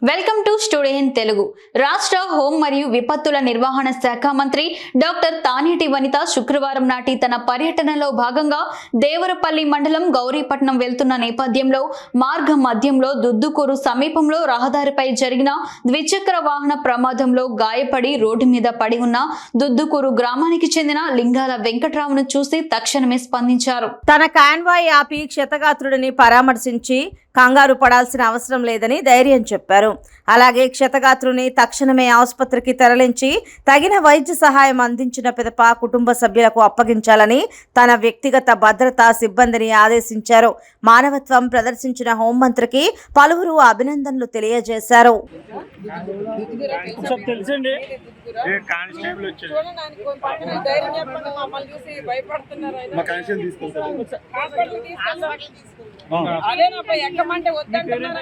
Welcome to studio in Telugu. రాష్ట్ర home మరియు విపత్తుల నిర్వహణ శాఖ మంత్రి డాక్టర్ తానేటి వనిత శుక్రవారం నాటి తన పర్యటనలో భాగంగా దేవరపల్లి మండలం గౌరీపట్నం వెళ్తున్న నేపథ్యంలో మార్గ మధ్యంలో దుద్దుకూరు సమీపంలో రహదారిపై జరిగిన ద్విచక్ర వాహన ప్రమాదంలో గాయపడి రోడ్డు మీద పడి ఉన్న దుద్దుకూరు గ్రామానికి చెందిన లింగాల వెంకట్రావును చూసి తక్షణమే స్పందించారు. తన కాన్వాయ్ ఆపి క్షతగాత్రుడిని పరామర్శించి కంగారు పడాల్సిన అవసరం లేదని ధైర్యం చెప్పారు. అలాగే క్షతగాత్రుని తక్షణమే ఆసుపత్రికి తరలించి తగిన వైద్య సహాయం అందించిన పిదప కుటుంబ సభ్యులకు అప్పగించాలని తన వ్యక్తిగత భద్రతా సిబ్బందిని ఆదేశించారు. మానవత్వం ప్రదర్శించిన హోంమంత్రికి పలువురు అభినందనలు తెలియజేశారు. ఎక్కమంటే వద్దంటున్నారు.